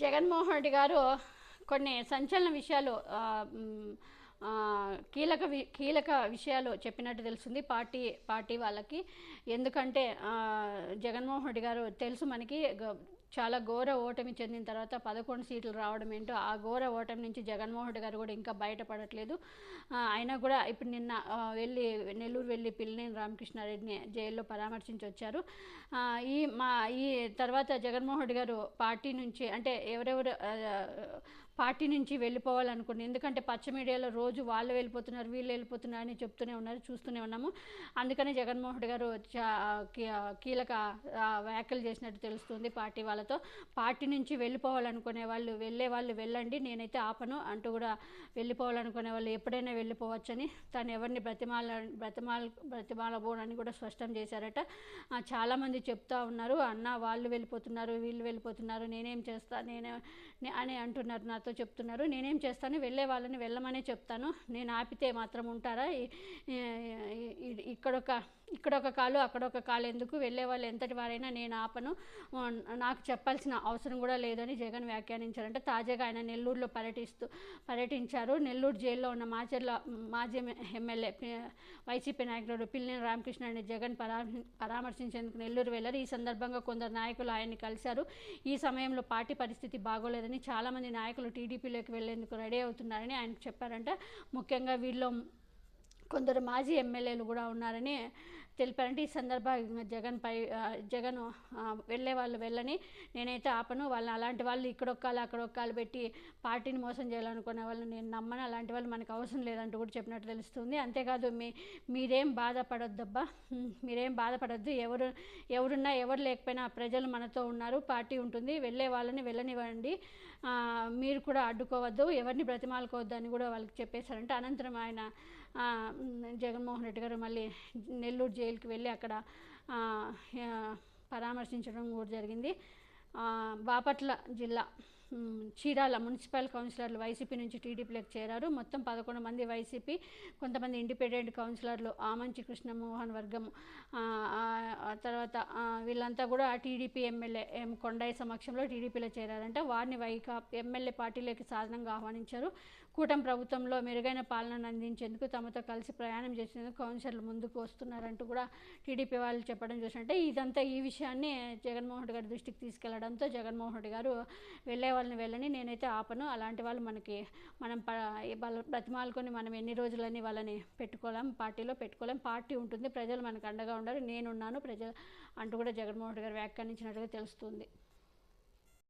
జగన్మోహన్ రెడ్డి గారు కొన్ని సంచలన విషయాలు కీలక విషయాలు చెప్పినట్టు తెలుస్తుంది పార్టీ వాళ్ళకి. ఎందుకంటే జగన్మోహన్ రెడ్డి గారు తెలుసు మనకి చాలా ఘోర ఓటమి చెందిన తర్వాత 11 సీట్లు రావడం ఏంటో, ఆ ఘోర ఓటమి నుంచి జగన్మోహన్ రెడ్డి గారు కూడా ఇంకా బయటపడట్లేదు. అయినా కూడా ఇప్పుడు నిన్న నెల్లూరు వెళ్ళి పిల్లినేని రామకృష్ణారెడ్డిని జైల్లో పరామర్శించి వచ్చారు. ఈ తర్వాత జగన్మోహన్ రెడ్డి గారు పార్టీ నుంచి అంటే ఎవరెవరు పార్టీ నుంచి వెళ్ళిపోవాలనుకుని, ఎందుకంటే పచ్చ మీడియాలో రోజు వాళ్ళు వెళ్ళిపోతున్నారు వీళ్ళు వెళ్ళిపోతున్నారు అని చెప్తూనే ఉన్నారు, చూస్తూనే ఉన్నాము. అందుకని జగన్మోహన్ రెడ్డి గారు కీలక వ్యాఖ్యలు చేసినట్టు తెలుస్తుంది పార్టీ వాళ్ళతో. పార్టీ నుంచి వెళ్ళిపోవాలనుకునే వాళ్ళు వెళ్ళండి, నేనైతే ఆపను అంటూ కూడా వెళ్ళిపోవాలనుకునే వాళ్ళు ఎప్పుడైనా వెళ్ళిపోవచ్చని, తను ఎవరిని బ్రతిమాలబోనని కూడా స్పష్టం చేశారట. చాలామంది చెప్తా ఉన్నారు, అన్న వాళ్ళు వెళ్ళిపోతున్నారు వీళ్ళు వెళ్ళిపోతున్నారు, నేనేం చేస్తా అని అంటున్నారు, నాతో చెప్తున్నారు. నేనేం చేస్తాను, వెళ్ళే వాళ్ళని వెళ్ళమనే చెప్తాను, నేను ఆపితే మాత్రం ఉంటారా? ఇక్కడొక కాలు అక్కడొక కాలు ఎందుకు, వెళ్ళే వాళ్ళు ఎంతటి వారైనా నేను ఆపను, నాకు చెప్పాల్సిన అవసరం కూడా లేదని జగన్ వ్యాఖ్యానించారంటే. తాజాగా ఆయన నెల్లూరులో పర్యటించారు. నెల్లూరు జైల్లో ఉన్న మాజీ ఎమ్మెల్యే వైసీపీ నాయకుడు పిల్లినేని రామకృష్ణారెడ్డి జగన్ పరామర్శించేందుకు నెల్లూరు వెళ్లారు. ఈ సందర్భంగా కొందరు నాయకులు ఆయన్ని కలిశారు. ఈ సమయంలో పార్టీ పరిస్థితి బాగోలేదని, చాలామంది నాయకులు టీడీపీలోకి వెళ్లేందుకు రెడీ అవుతున్నారని ఆయనకు చెప్పారంట. ముఖ్యంగా వీళ్ళు కొందరు మాజీ ఎమ్మెల్యేలు కూడా ఉన్నారని తెలిపారంటే. ఈ సందర్భంగా జగన్ వెళ్ళే వాళ్ళు వెళ్ళని, నేనైతే ఆపను, వాళ్ళని అలాంటి వాళ్ళు అక్కడొక్కాలు పెట్టి పార్టీని మోసం చేయాలనుకునే వాళ్ళని నేను నమ్మను, అలాంటి వాళ్ళు మనకు అవసరం లేదంటూ కూడా చెప్పినట్టు తెలుస్తుంది. అంతేకాదు మీరేం బాధపడొద్దబ్బా, మీరేం బాధపడొద్దు, ఎవరున్నా ఎవరు లేకపోయినా ప్రజలు మనతో ఉన్నారు, పార్టీ ఉంటుంది, వెళ్ళే వాళ్ళని వెళ్ళనివ్వండి, మీరు కూడా అడ్డుకోవద్దు, ఎవరిని బ్రతిమాలుకోవద్దు అని కూడా వాళ్ళకి చెప్పేశారంటే. అనంతరం ఆయన జగన్మోహన్ రెడ్డి గారు మళ్ళీ నెల్లూరు జైలుకి వెళ్ళి అక్కడ పరామర్శించడం కూడా జరిగింది. బాపట్ల జిల్లా చీరాల మున్సిపల్ కౌన్సిలర్లు వైసీపీ నుంచి టీడీపీలోకి చేరారు. మొత్తం 11 మంది వైసీపీ, కొంతమంది ఇండిపెండెంట్ కౌన్సిలర్లు ఆమంచి కృష్ణమోహన్ వర్గం, తర్వాత వీళ్ళంతా కూడా టీడీపీ ఎమ్మెల్యే కొండయ్య సమక్షంలో టీడీపీలో చేరారంట. వారిని ఎమ్మెల్యే పార్టీలోకి సాధనంగా ఆహ్వానించారు. కూటమి ప్రభుత్వంలో మెరుగైన పాలనను అందించేందుకు తమతో కలిసి ప్రయాణం చేసేందుకు కౌన్సిలర్లు ముందుకు వస్తున్నారంటూ కూడా టీడీపీ వాళ్ళు చెప్పడం చూసినట్టే. ఈ విషయాన్ని జగన్మోహన్ రెడ్డి గారి దృష్టికి తీసుకెళ్లడంతో జగన్మోహన్ రెడ్డి గారు వెళ్ళే వాళ్ళని వెళ్ళని, నేనైతే ఆపను, అలాంటి వాళ్ళు మనం బ్రతిమాలుకొని మనం ఎన్ని రోజులని వాళ్ళని పార్టీలో పెట్టుకోలేం, పార్టీ ఉంటుంది, ప్రజలు మనకు అండగా ఉండాలి, నేనున్నాను ప్రజలు అంటూ కూడా జగన్మోహన్ రెడ్డి గారు వ్యాఖ్యానించినట్టుగా తెలుస్తుంది.